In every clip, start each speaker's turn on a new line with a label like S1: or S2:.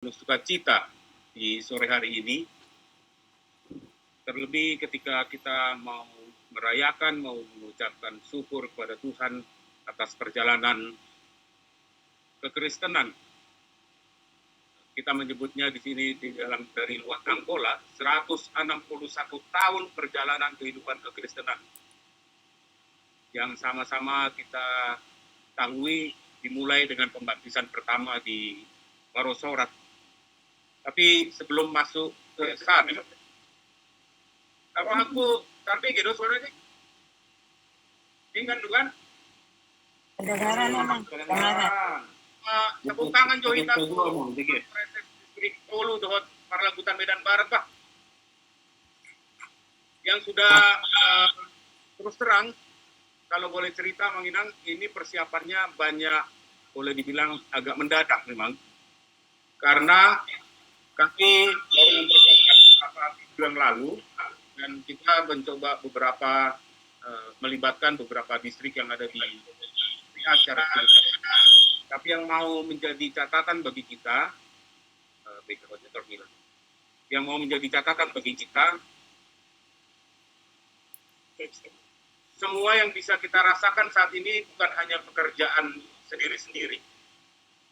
S1: penuh sukacita di sore hari ini, terlebih ketika kita mau merayakan, mau mengucapkan syukur kepada Tuhan atas perjalanan kekristenan. Kita menyebutnya di sini dari luar Angola, 161 tahun perjalanan kehidupan kekristenan yang sama-sama kita ketahui dimulai dengan pembaptisan pertama di Barosorat. Tapi sebelum masuk ke sana, apa aku sampai gitu suaranya? Tinggal kan?
S2: Kedengaran emang, kedengaran.
S1: Tepuk tangan Johita distrik Tolu dohot Parlagutan Medan Barat, Pak. Yang sudah terus terang, kalau boleh cerita Mang Inang, ini persiapannya banyak, boleh dibilang agak mendadak memang. Karena kami baru mempersiapkan beberapa minggu yang lalu, dan kita mencoba melibatkan beberapa distrik yang ada di acara. Tapi yang mau menjadi catatan bagi kita, yang mau menjadi catatan bagi kita, semua yang bisa kita rasakan saat ini bukan hanya pekerjaan sendiri-sendiri.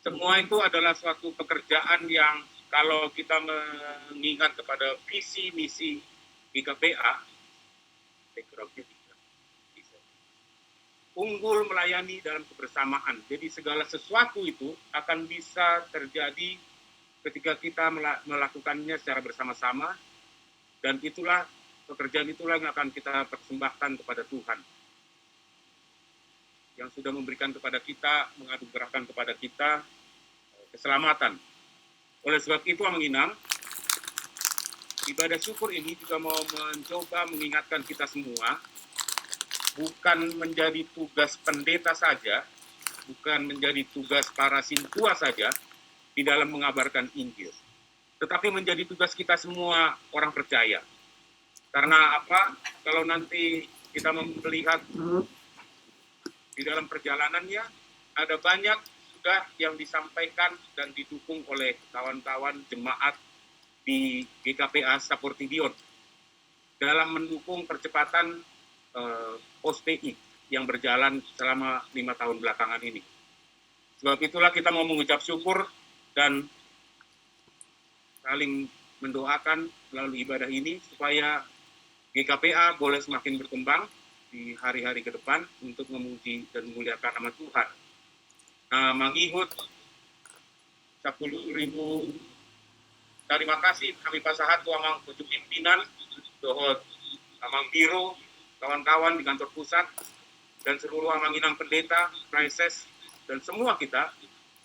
S1: Semua itu adalah suatu pekerjaan yang kalau kita mengingat kepada visi misi GKPA, unggul melayani dalam kebersamaan. Jadi segala sesuatu itu akan bisa terjadi ketika kita melakukannya secara bersama-sama, dan pekerjaan itulah yang akan kita persembahkan kepada Tuhan, yang sudah memberikan kepada kita, menganugerahkan kepada kita keselamatan. Oleh sebab itu, Mang Inang, ibadah syukur ini juga mau mencoba mengingatkan kita semua, bukan menjadi tugas pendeta saja, bukan menjadi tugas para sintua saja di dalam mengabarkan Injil, tetapi menjadi tugas kita semua orang percaya. Karena apa? Kalau nanti kita melihat di dalam perjalanannya, ada banyak sudah yang disampaikan dan didukung oleh kawan-kawan jemaat di GKPA Saportidion dalam mendukung percepatan OSPI yang berjalan selama 5 tahun belakangan ini. Sebab itulah kita mau mengucap syukur dan saling mendoakan melalui ibadah ini supaya GKPA boleh semakin berkembang di hari-hari ke depan untuk memuji dan memuliakan nama Tuhan. Mang Ihud, 10.000 terima kasih kami pasahat tuamang pucuk pimpinan, dohot Amang Biro, kawan-kawan di kantor pusat, dan seluruh Mang Inang pendeta, Praises, dan semua kita,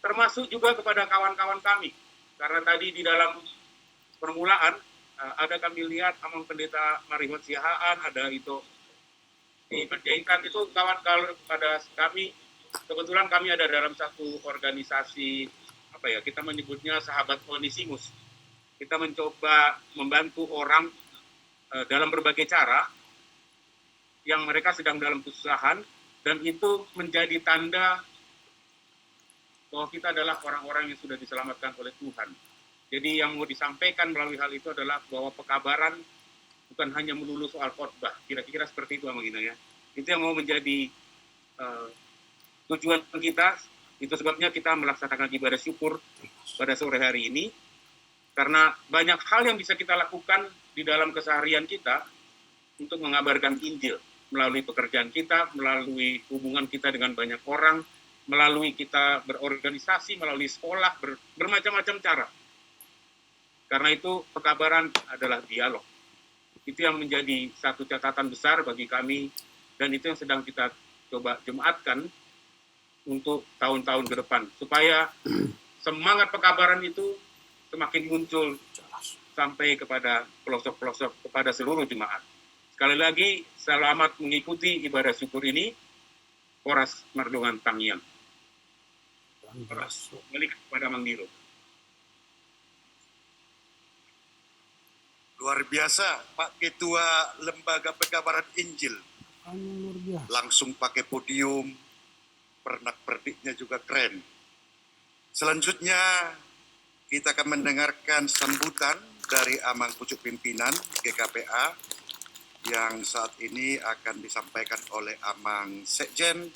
S1: termasuk juga kepada kawan-kawan kami. Karena tadi di dalam permulaan, ada kami lihat Amang Pendeta Marihot Siahaan, ada itu di Penjaikan, itu kawan-kawan kepada kami. Kebetulan kami ada dalam satu organisasi, kita menyebutnya Sahabat Onesimus. Kita mencoba membantu orang dalam berbagai cara yang mereka sedang dalam kesusahan, dan itu menjadi tanda bahwa kita adalah orang-orang yang sudah diselamatkan oleh Tuhan. Jadi yang mau disampaikan melalui hal itu adalah bahwa pekabaran bukan hanya melulu soal khotbah. Kira-kira seperti itu, Mang Inang, ya. Itu yang mau menjadi tujuan kita. Itu sebabnya kita melaksanakan ibadah syukur pada sore hari ini, karena banyak hal yang bisa kita lakukan di dalam keseharian kita untuk mengabarkan Injil, melalui pekerjaan kita, melalui hubungan kita dengan banyak orang, melalui kita berorganisasi, melalui sekolah, bermacam-macam cara. Karena itu pekabaran adalah dialog. Itu yang menjadi satu catatan besar bagi kami, dan itu yang sedang kita coba jemaatkan untuk tahun-tahun ke depan, supaya semangat pekabaran itu semakin muncul sampai kepada pelosok-pelosok, kepada seluruh jemaat. Sekali lagi, selamat mengikuti ibadah syukur ini. Koras Mardongan Tangian. Koras, balik kepada Mang Diro.
S3: Luar biasa, Pak Ketua Lembaga Pekabaran Injil. Langsung pakai podium, pernak-perniknya juga keren. Selanjutnya kita akan mendengarkan sambutan dari Amang Pucuk Pimpinan GKPA yang saat ini akan disampaikan oleh Amang Sekjen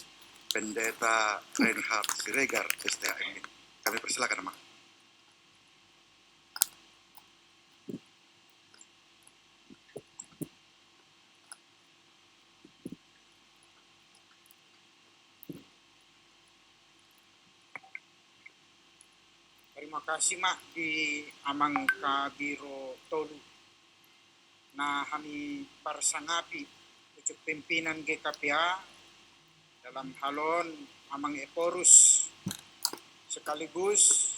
S3: Pendeta Reinhard Siregar STHMI. Kami persilakan, Amang.
S4: Terima kasih mak di Amang Kabiro Tolu. Nah kami parsangapi pucuk pimpinan GKPA dalam halon Amang Eporus sekaligus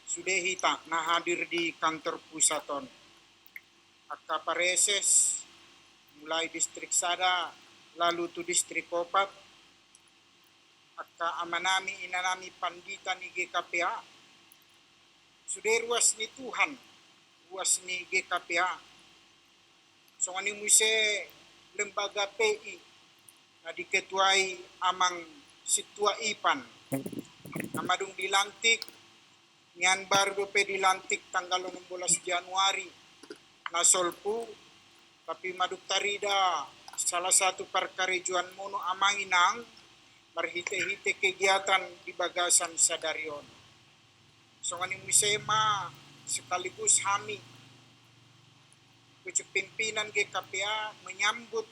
S4: sudah hita nah hadir di kantor pusaton Akka Pareses mulai distrik Sada lalu tu distrik Kopat Akka amanami inanami pandita ni GKPA sudah ruas ni Tuhan, ruas ni GKPA. So ani muse lembaga PI na diketuai Amang Situa Ipan. Namadung dilantik, nian baru dilantik tanggal 16 Januari na solpu, tapi maduk tarida salah satu perkarejuan mono amanginang marhite-hite kegiatan di bagasan sadarion. So ngani musema sekaligus kami pucuk pimpinan GKPA menyambut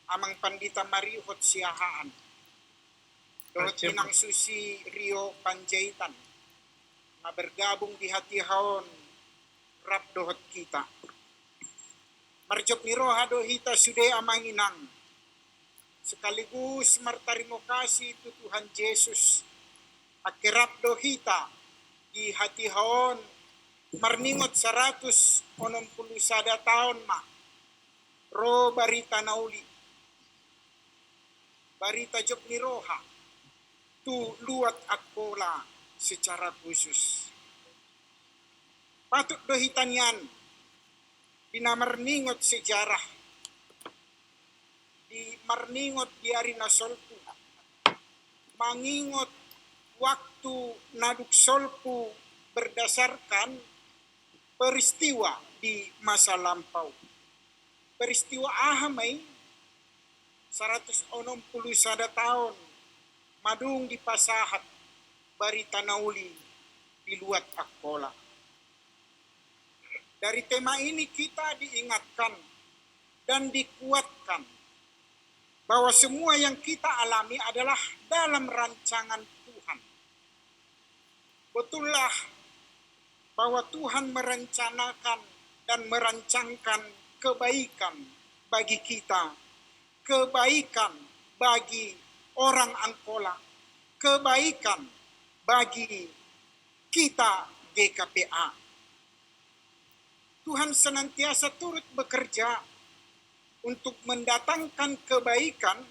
S4: Amang Pandita Marihot Siahaan Dohot Inang Susi Rio Panjaitan na bergabung di hati haon rap dohot kita marjok ni roha dohita sude amang inang sekaligus martarimo kasih tu Tuhan Yesus akirap dohita di hati haon marningot 160 tahun mak ro barita nauli barita jok ni roha tu luat akola secara khusus patut dohitan yan dinamarningot sejarah di marningot di arina solpu mangingot waktu naduk solpu berdasarkan peristiwa di masa lampau. Peristiwa ahamai 160 tahun madung di pasahat barita nauli di luat akola. Dari tema ini kita diingatkan dan dikuatkan bahwa semua yang kita alami adalah dalam rancangan Tuhan. Betullah bahwa Tuhan merencanakan dan merancangkan kebaikan bagi kita, kebaikan bagi orang Angkola, kebaikan bagi kita GKPA. Tuhan senantiasa turut bekerja untuk mendatangkan kebaikan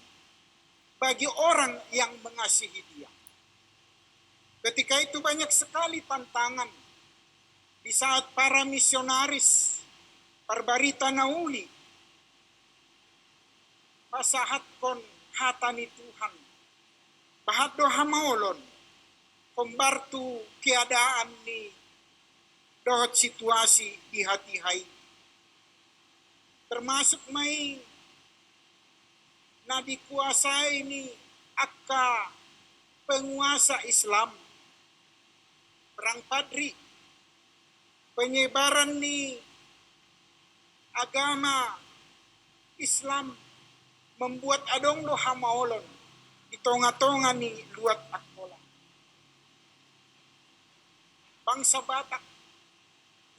S4: bagi orang yang mengasihi Dia. Ketika itu banyak sekali tantangan di saat para misionaris parbarita nauli pasahat kon hatani Tuhan bahat doha maolon kombartu keadaan ni dohot situasi di hati hai termasuk mai na dikuasai ni akka penguasa Islam perang padri, penyebaran ni agama Islam membuat adong do hamaolon di tonga-tonga ni luat akola. Bangsa Batak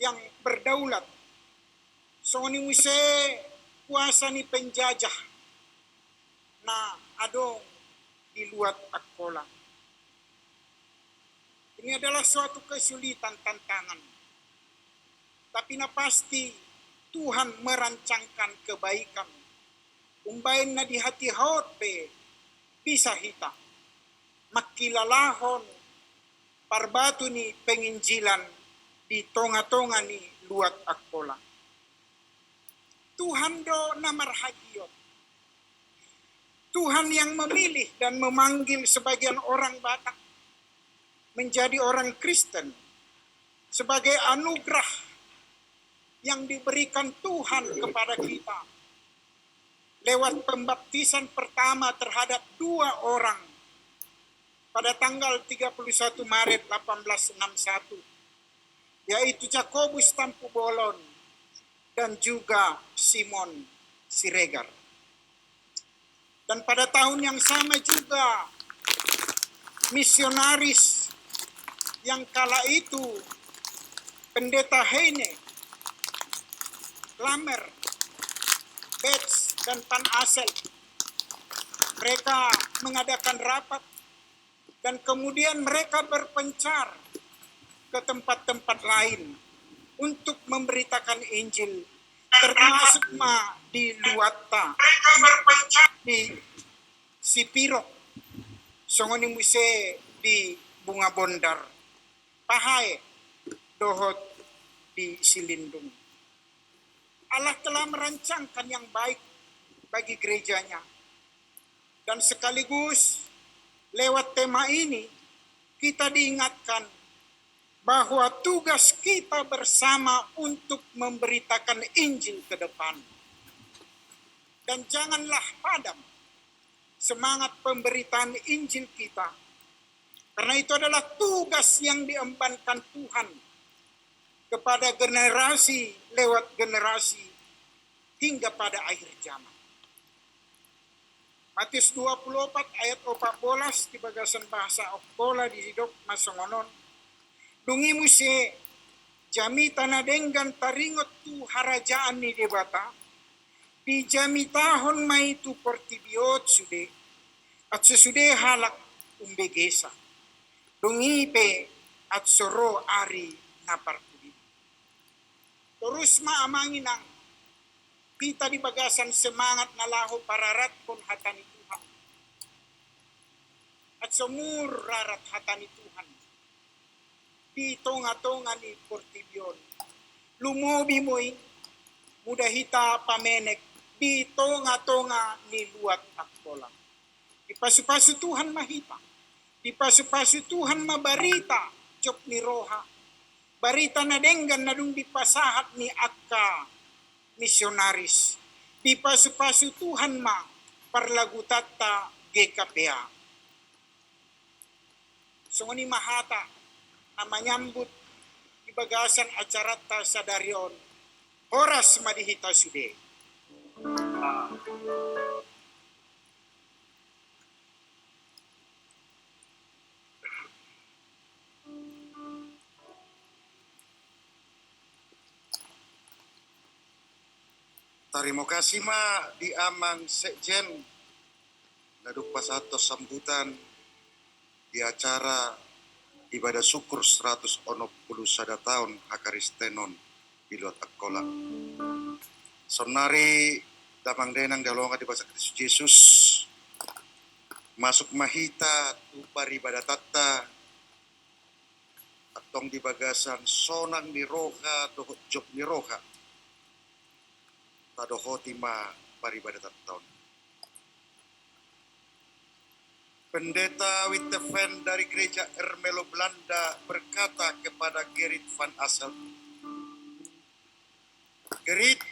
S4: yang berdaulat, so ni muse kuasa ni penjajah na adong di luat akola. Ini adalah suatu kesulitan tantangan. Tapi na pasti Tuhan merancangkan kebaikan. Umbayin na di hati haot pe bisa hita. Makilalahon parbatu ni penginjilan di tonga-tonga ni luat akola. Tuhan do na marhagiot. Tuhan yang memilih dan memanggil sebagian orang Batak menjadi orang Kristen sebagai anugerah yang diberikan Tuhan kepada kita lewat pembaptisan pertama terhadap 2 orang pada tanggal 31 Maret 1861, yaitu Jakobus Tampu Bolon dan juga Simon Siregar. Dan pada tahun yang sama juga misionaris yang kala itu Pendeta Heine, Lamer, Betts, dan Pan Asel, mereka mengadakan rapat dan kemudian mereka berpencar ke tempat-tempat lain untuk memberitakan Injil, termasuk di Luata, di Sipirok, Songoni Muse di Bunga Bondar, Pahae, Dohot di Silindung. Allah telah merancangkan yang baik bagi gerejanya. Dan sekaligus lewat tema ini kita diingatkan bahwa tugas kita bersama untuk memberitakan Injil ke depan. Dan janganlah padam semangat pemberitaan Injil kita. Karena itu adalah tugas yang diembankan Tuhan kepada generasi lewat generasi hingga pada akhir zaman. Matius 24 ayat 14 di bagasan bahasa Okkola di Hidop Masongonon. Dungi muse jami tanah denggan taringot tu harajaan ni debata. Di jami tahun mai tu portibiot sude. At sesude halak umbegesa. Dungi pe at soro ari napartudi. Terus maamangin ang kita di bagasan semangat na laho pararat pun hatani Tuhan. At sumur rarat hatani Tuhan. Di tonga-tonga ni Portibion. Lumobi mo'y mudahita pamenek. Di tonga-tonga ni luat akpolang. Di pasu-pasu Tuhan mahita. Di pasu-pasu Tuhan mabarita. Jok ni roha. Barita na denggan na dung dipasahat ni akka misionaris. Di pasu-pasu Tuhan ma parlagutata GKPA. So ni mahata na manyambut di bagasan acarata sa darion. Oras madihita sude.
S3: Terima kasih ma di amang sekjen naduk pasato sambutan di acara ibadah syukur 100 sada tahun Hakaristenon di Luat Akkola. Sonari damang denang dalonga di bahasa Kristus Yesus masuk mahita tupar ibadah tata atong di bagasan sonang ni roha dohot job ni roha tadohotima paribadat tahun. Pendeta Witteven dari gereja Ermelo Belanda berkata kepada Gerrit van Assel, Gerrit,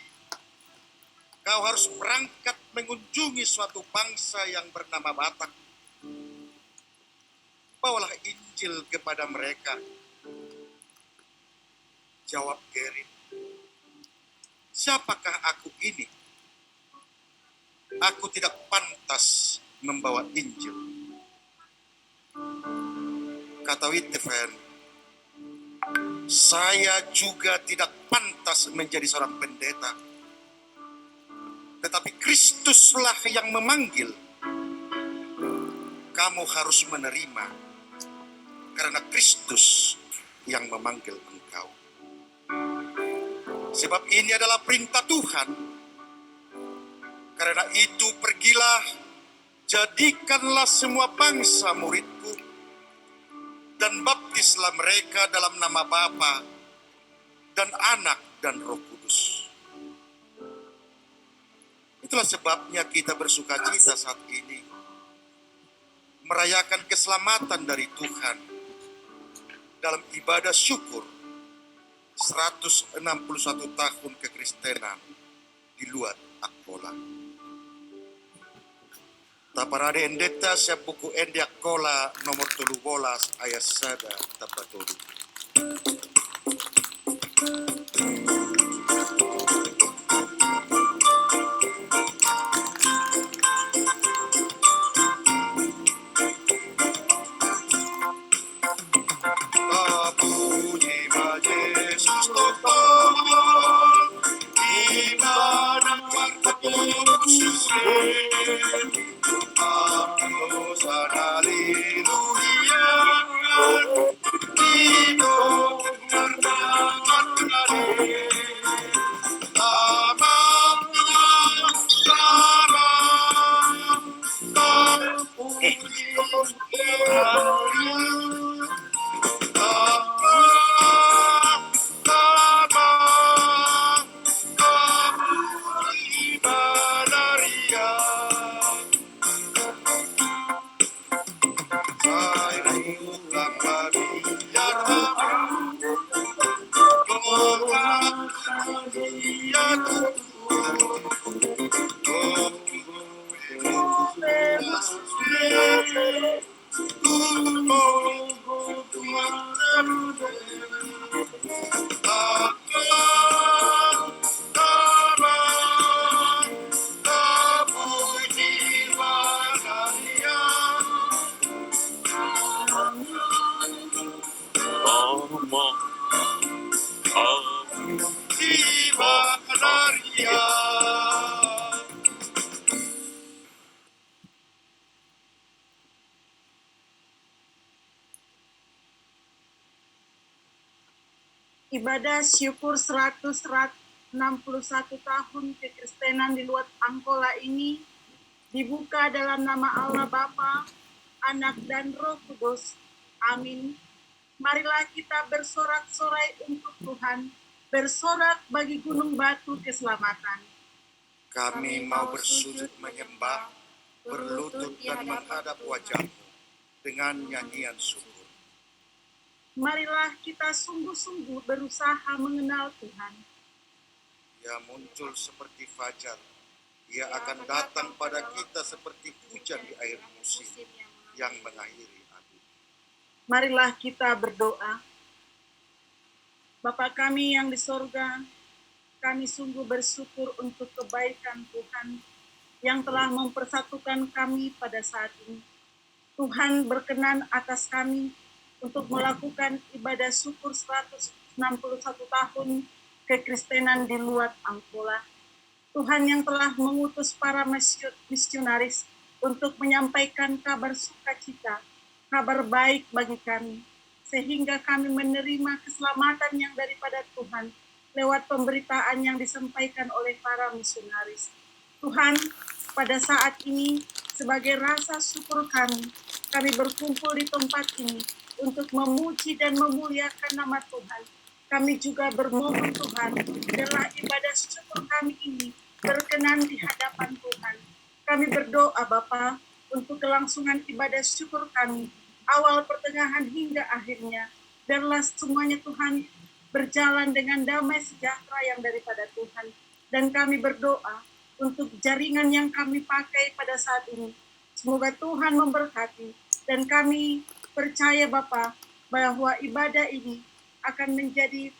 S3: kau harus berangkat mengunjungi suatu bangsa yang bernama Batak. Bawalah Injil kepada mereka. Jawab Gerrit, siapakah aku ini? Aku tidak pantas membawa Injil. Kata Witteven, saya juga tidak pantas menjadi seorang pendeta. Tetapi Kristuslah yang memanggil. Kamu harus menerima. Karena Kristus yang memanggil engkau. Sebab ini adalah perintah Tuhan. Karena itu pergilah, jadikanlah semua bangsa muridku, dan baptislah mereka dalam nama Bapa dan Anak dan Roh Kudus. Itulah sebabnya kita bersukacita saat ini, merayakan keselamatan dari Tuhan dalam ibadah syukur 161 tahun kekristenan di luar Akkola. Taparade endeta siap buku endi Akkola nomor 13 ayat sada tapatolu. Puji ma Yesus Tuhan, di mana waktu sulit, aku haleluya, hidup bertahan kali.
S2: Ibadah syukur 161 tahun kekristenan di luar Angkola ini dibuka dalam nama Allah Bapa, Anak dan Roh Kudus. Amin. Marilah kita bersorak-sorai untuk Tuhan, bersorak bagi gunung batu keselamatan.
S3: Kami mau bersujud menyembah, berlutut dan menghadap wajah-Mu dengan nyanyian syukur.
S2: Marilah kita sungguh-sungguh berusaha mengenal Tuhan.
S3: Ia muncul seperti fajar. Ia akan datang pada kita seperti hujan di akhir musim yang mengakhiri adu.
S2: Marilah kita berdoa. Bapa kami yang di sorga, kami sungguh bersyukur untuk kebaikan Tuhan yang telah mempersatukan kami pada saat ini. Tuhan berkenan atas kami untuk melakukan ibadah syukur 161 tahun kekristenan di luar Angkola. Tuhan yang telah mengutus para misionaris untuk menyampaikan kabar sukacita, kabar baik bagi kami, sehingga kami menerima keselamatan yang daripada Tuhan lewat pemberitaan yang disampaikan oleh para misionaris. Tuhan, pada saat ini, sebagai rasa syukur kami berkumpul di tempat ini untuk memuji dan memuliakan nama Tuhan. Kami juga bermohon Tuhan, biarlah ibadah syukur kami ini berkenan di hadapan Tuhan. Kami berdoa Bapa untuk kelangsungan ibadah syukur kami, awal, pertengahan, hingga akhirnya. Biarlah semuanya Tuhan berjalan dengan damai sejahtera yang daripada Tuhan. Dan kami berdoa untuk jaringan yang kami pakai pada saat ini. Semoga Tuhan memberkati dan kami percaya Bapa bahwa ibadah ini akan menjadi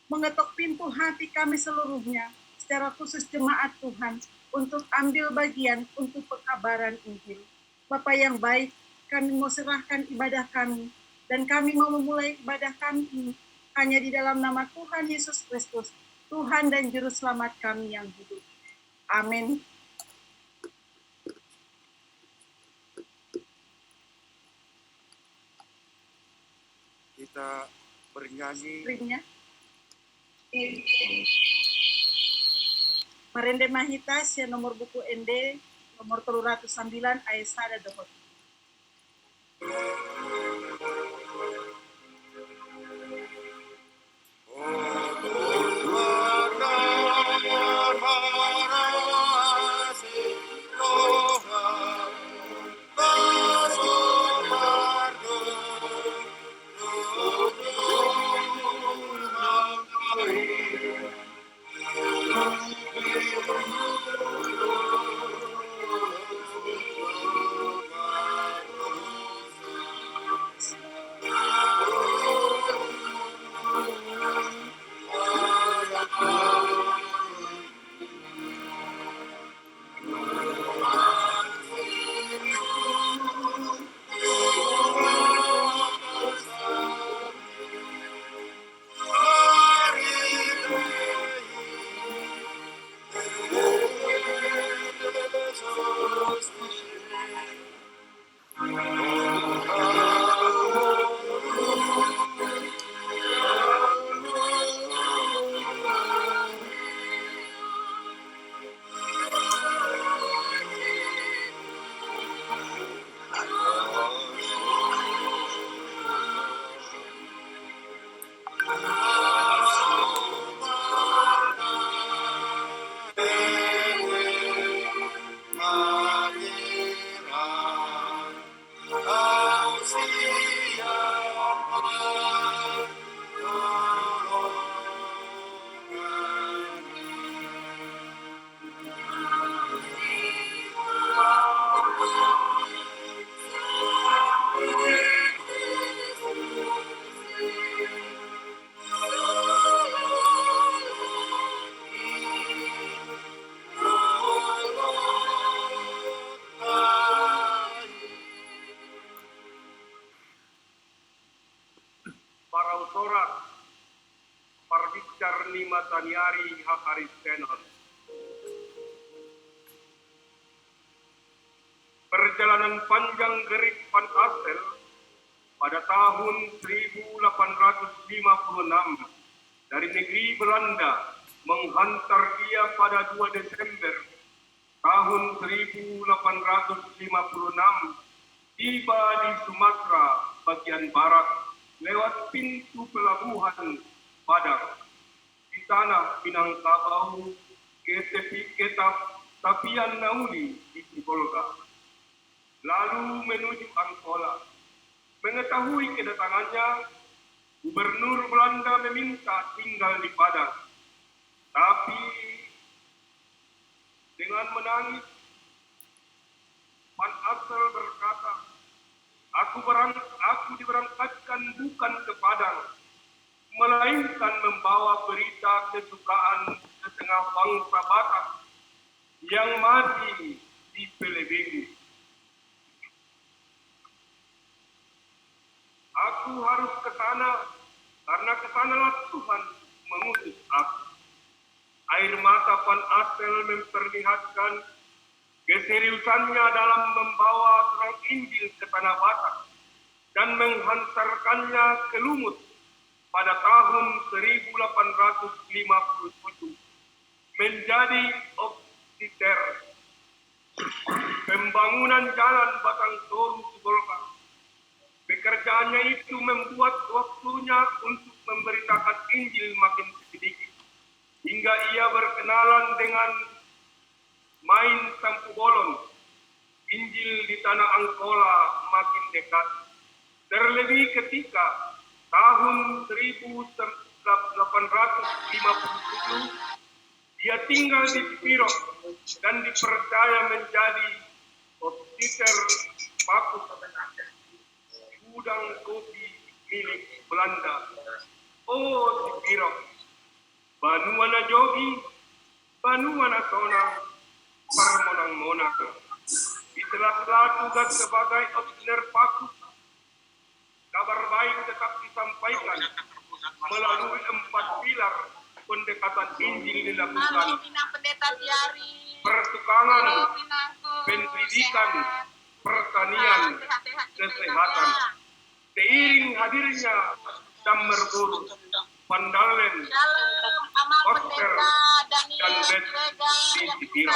S2: mengetok pintu hati kami seluruhnya, secara khusus jemaat Tuhan, untuk ambil bagian untuk pekabaran Injil. Bapa yang baik, kami mau serahkan ibadah kami, dan kami mau memulai ibadah kami ini hanya di dalam nama Tuhan Yesus Kristus, Tuhan dan Juru Selamat kami yang hidup. Amin.
S3: Kita bernyanyi
S2: Marende Mahita sia nomor buku ND nomor 309 ayat sada dohot.
S5: Carni Mataniari Hakaristenon. Perjalanan panjang Gerit Van Assel pada tahun 1856 dari negeri Belanda menghantar dia pada 2 Desember tahun 1856 tiba di Sumatera bagian barat lewat pintu pelabuhan Padang di tanah Minangkabau ke tepi Ketap Tapian Nauli di Sibolga, lalu menuju Angkola. Mengetahui kedatangannya, Gubernur Belanda meminta tinggal di Padang. Tapi dengan menangis, Van Assel berkata, aku diberangkatkan bukan ke Padang, melainkan membawa berita kesukaan setengah bangsa Batak yang mati di Pelebegu. Aku harus ke sana karena ke sanalah Tuhan mengutus aku. Air mata Van Assel memperlihatkan keseriusannya dalam membawa terang Injil ke tanah Batak dan menghantarkannya ke Lumut pada tahun 1857 menjadi obsiter. Pembangunan jalan Batang Toru Sibolga. Pekerjaannya itu membuat waktunya untuk memberitakan Injil makin sedikit, hingga ia berkenalan dengan main Tampu Bolon. Injil di tanah Angkola makin dekat. Terlebih ketika tahun 1857 dia tinggal di Pirok dan dipercaya menjadi obsiter baku gudang kopi milik Belanda. Oh, si Pirok, Banuana Jogi, Banuana Sona, Parmonang-monang. Di sela-sela tugas sebagai obsiter paku, kabar baik tetap disampaikan melalui 4 pilar pendekatan Injil dilakukan. Pertukangan, pendidikan, pertanian, kesehatan. Seiring hadirnya Dammer Guru, Pandalen, Oster, dan Bet di Sipiro.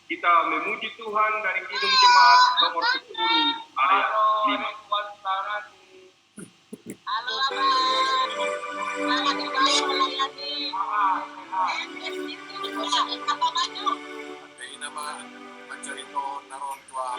S5: Kita memuji Tuhan dari Kidung Jemaat nomor 10 ayat 5.
S6: Mencerita naron tua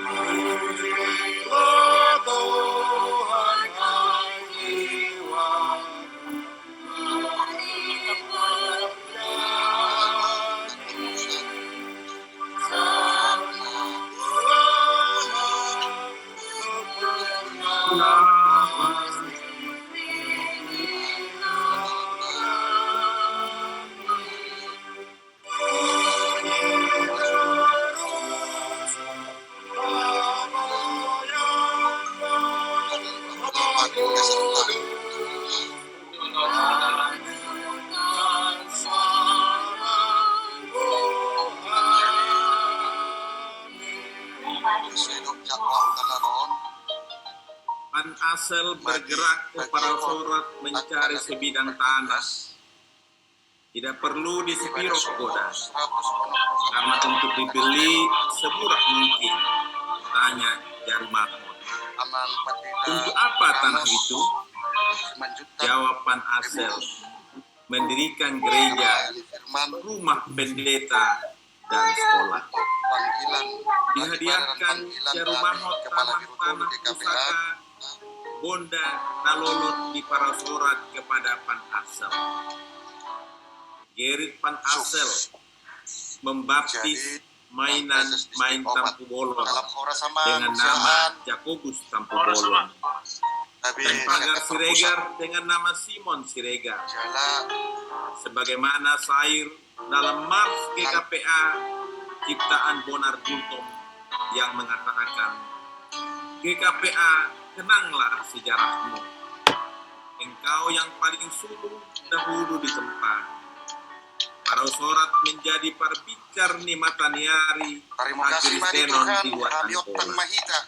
S1: Van Assel bergerak ke Parasorat mencari sebidang tanah. Tidak perlu di Sepirok Goda, karena untuk dibeli semurah mungkin. Tanya Jarumahmud. Untuk apa tanah itu? Jawab Van Assel, mendirikan gereja, rumah pendeta, dan sekolah. Dihadiahkan Jarumahmud tanah-tanah pusaka Bonda Nalolot di Parasorat kepada Van Assel. Gerrit Van Assel membaptis main Tampu Bolon dengan nama Jacobus Tampu Bolon dan pagar Siregar dengan nama Simon Siregar. Sebagaimana syair dalam Mars GKPA ciptaan Bonar Gultom yang mengatakan, GKPA, kenanglah sejarahmu.
S7: Engkau yang paling sulung dahulu di tempat. Para sorat menjadi parbicar ni mataniari.
S6: Terima kasih bagi Tuhan, kami Oktan Mahita.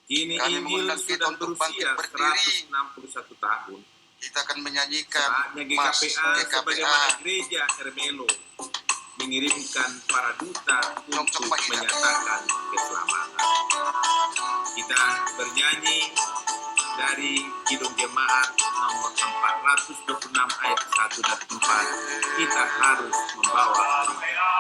S7: Kini
S6: Kami
S7: Injil
S6: mengundang kita
S7: sudah
S6: untuk
S7: berusia
S6: bangkit berdiri.
S7: 161 tahun.
S6: Kita akan menyanyikan
S7: Saatnya
S6: Mas
S7: GKPA sebagaimana
S6: GKPA.
S7: gereja Ermelo mengirimkan para duta
S6: Cocok
S7: untuk
S6: Mahita.
S7: menyatakan keselamatan. Kita bernyanyi dari Kidung Jemaat nomor 426 ayat 1 dan 4. Kita harus membawa berita.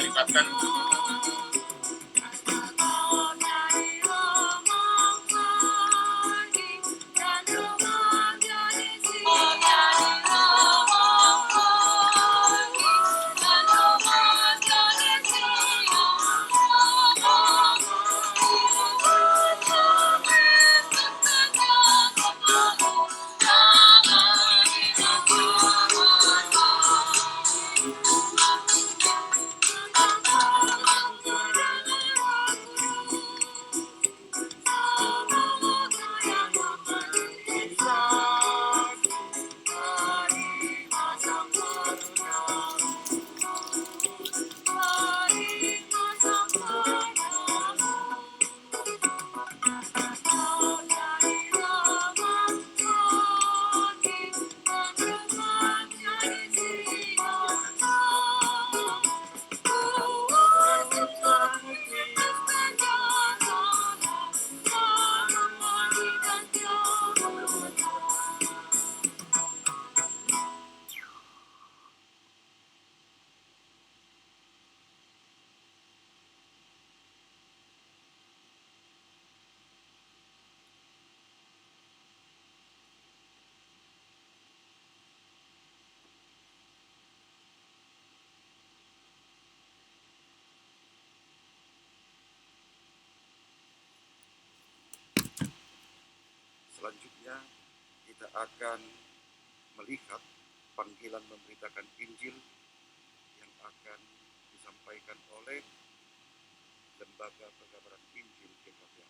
S6: Melibatkan
S3: Selanjutnya kita akan melihat panggilan memberitakan Injil yang akan disampaikan oleh Lembaga Pengabaran Injil GKPA.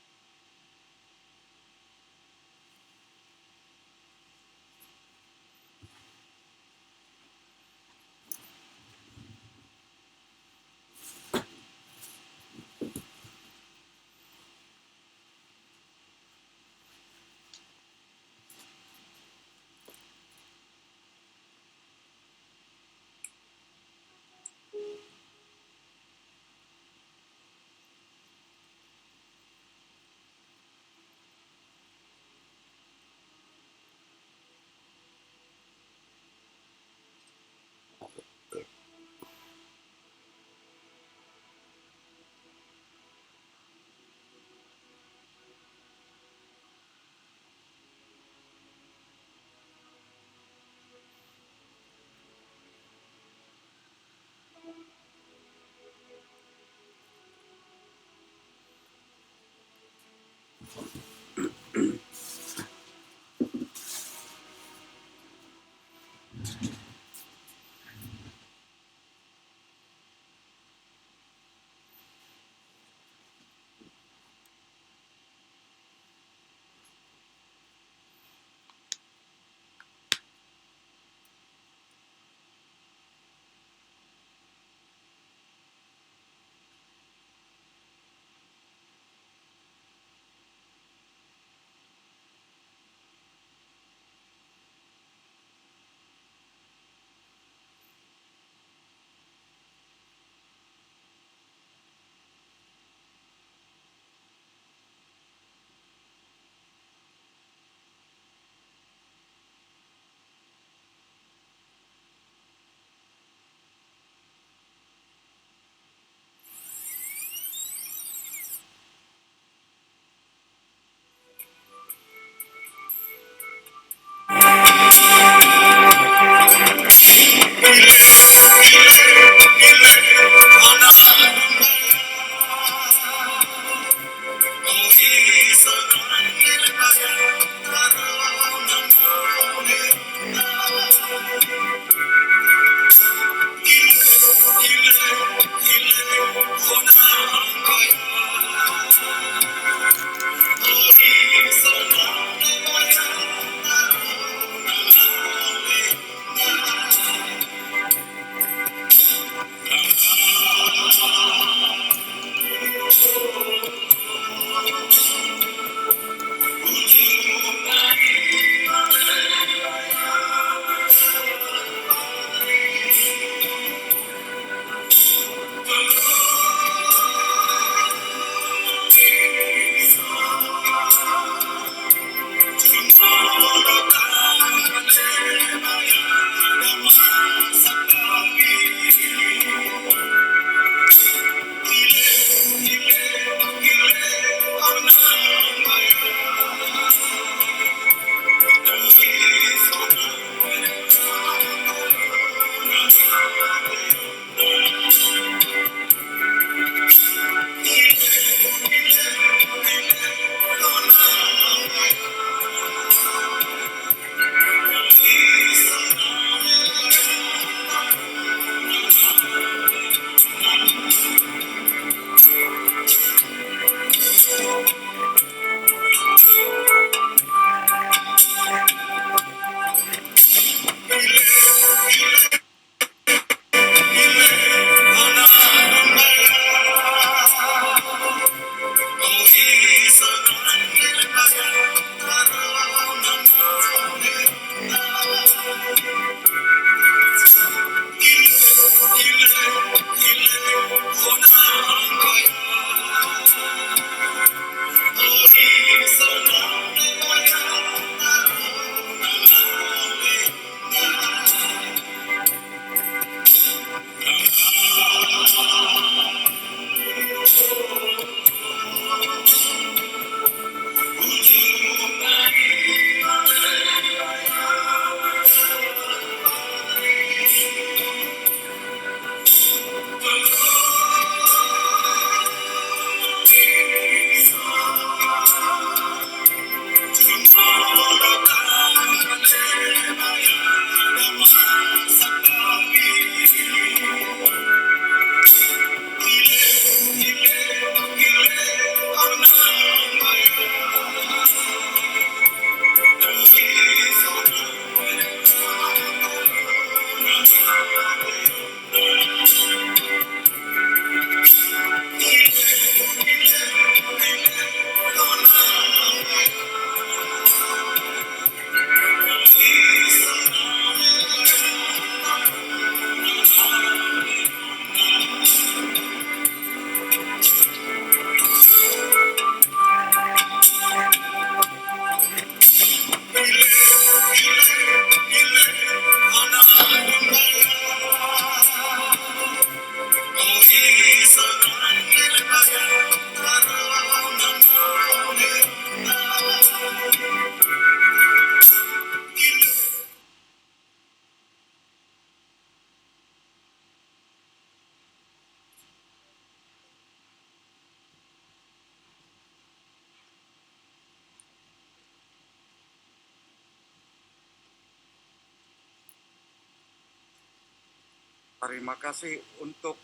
S3: Terima kasih untuk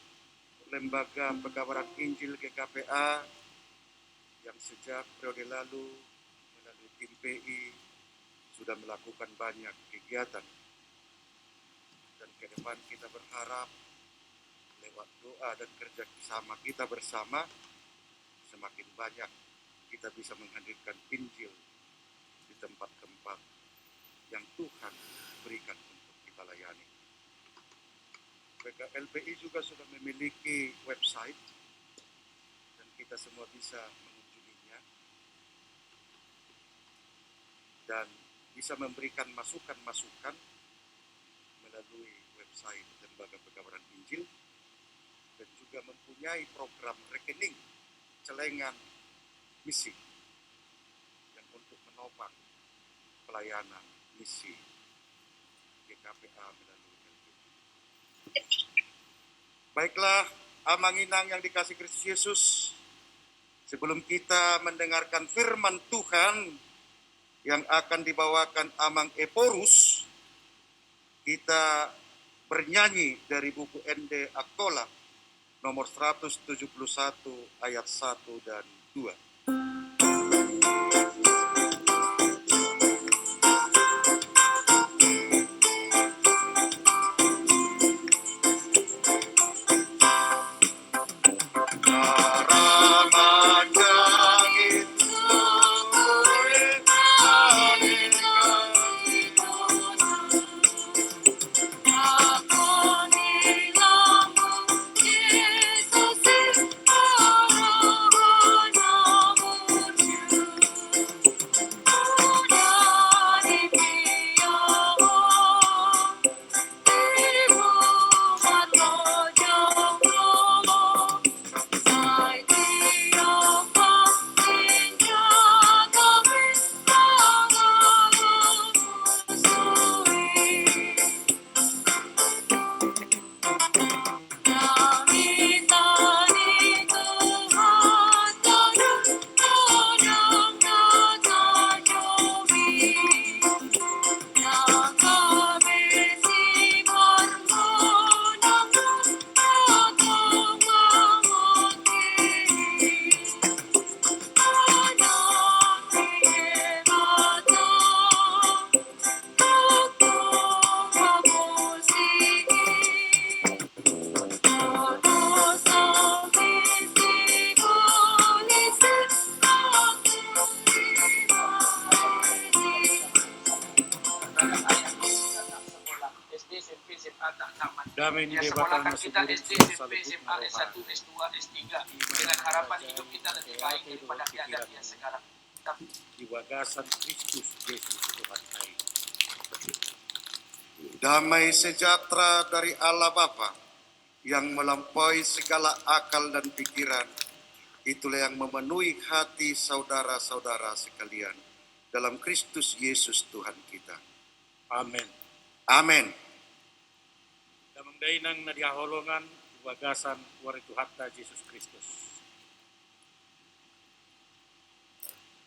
S3: Lembaga Pekabaran Injil GKPA yang sejak periode lalu melalui tim PI sudah melakukan banyak kegiatan. Dan ke depan kita berharap lewat doa dan kerja sama kita bersama, semakin banyak kita bisa menghadirkan Injil di tempat-tempat yang Tuhan berikan untuk kita layani. LPI juga sudah memiliki website dan kita semua bisa mengunjunginya dan bisa memberikan masukan-masukan melalui website Lembaga Pekabaran Injil dan juga mempunyai program rekening celengan misi yang untuk menopang pelayanan misi GKPA melalui LPI. Baiklah, Amanginang yang dikasihi Kristus Yesus, sebelum kita mendengarkan firman Tuhan yang akan dibawakan Amang Eporus, kita bernyanyi dari buku ND Akola nomor 171 ayat 1 dan 2. Damai di
S8: sekolahkan kita SD, SMP, SMA, S1, S2, S3 dengan harapan hidup kita lebih baik daripada keadaan yang sekarang.
S3: Di wagasan Kristus Yesus Tuhan kami. Damai sejahtera dari Allah Bapa yang melampaui segala akal dan pikiran, itulah yang memenuhi hati saudara-saudara sekalian dalam Kristus Yesus Tuhan kita.
S1: Amin.
S3: Amin.
S1: Damang dainang na diaholongan wagasan waritu hatta Yesus Kristus.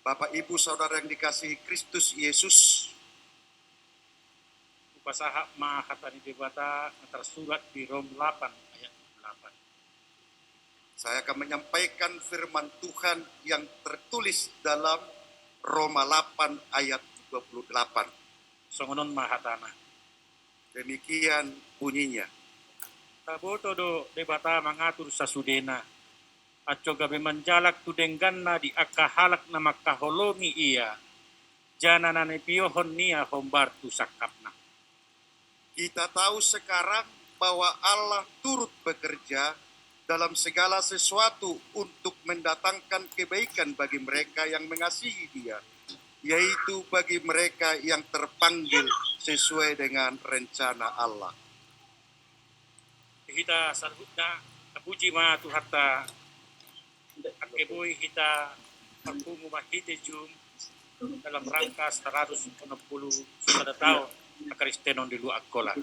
S3: Bapak Ibu Saudara yang dikasihi Kristus Yesus,
S1: Upasaha mahatani debata tersurat di Rom 8 ayat 8.
S3: saya akan menyampaikan firman Tuhan yang tertulis dalam Roma 8 ayat 28.
S1: Songonon mahatana.
S3: Demikian bunyinya.
S1: Taboto do debata mengatur sasudena. Aco gabe menjalak tudengganna di akahalak na makaholongi ia. Jana nane piohon nia hombar tu sakapna.
S3: Kita tahu sekarang bahwa Allah turut bekerja dalam segala sesuatu untuk mendatangkan kebaikan bagi mereka yang mengasihi Dia, yaitu bagi mereka yang terpanggil sesuai dengan rencana Allah.
S1: Kita salutna puji ma tu hatta akeboy kita perpungu mahite jum dalam rangka 160 sudah tahun Kristenon di luar Akola.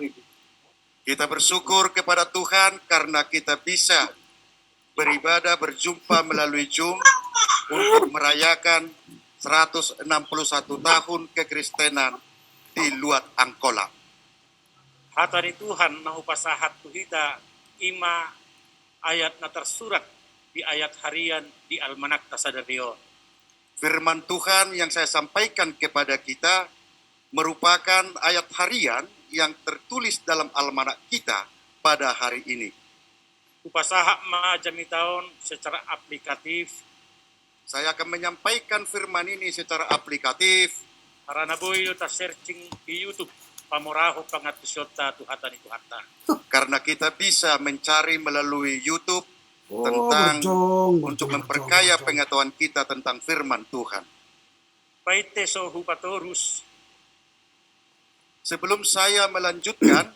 S3: Kita bersyukur kepada Tuhan karena kita bisa beribadah berjumpa melalui Zoom untuk merayakan 161 tahun kekristenan di luar Angkola.
S9: Hatari Tuhan nahu pasahat tuhita ima ayat na tersurat di ayat harian di Almanak Tasadarion.
S3: Firman Tuhan yang saya sampaikan kepada kita merupakan ayat harian yang tertulis dalam almanak kita pada hari ini.
S9: Upasaha ma jami tahun secara aplikatif.
S3: Saya akan menyampaikan firman ini secara aplikatif.
S9: Karena boy ta searching di YouTube pamuraho pangatusyota tuhatan itu hatta.
S3: Karena kita bisa mencari melalui YouTube tentang untuk memperkaya pengetahuan kita tentang firman Tuhan.
S9: Paite so hupatorus.
S3: Sebelum saya melanjutkan,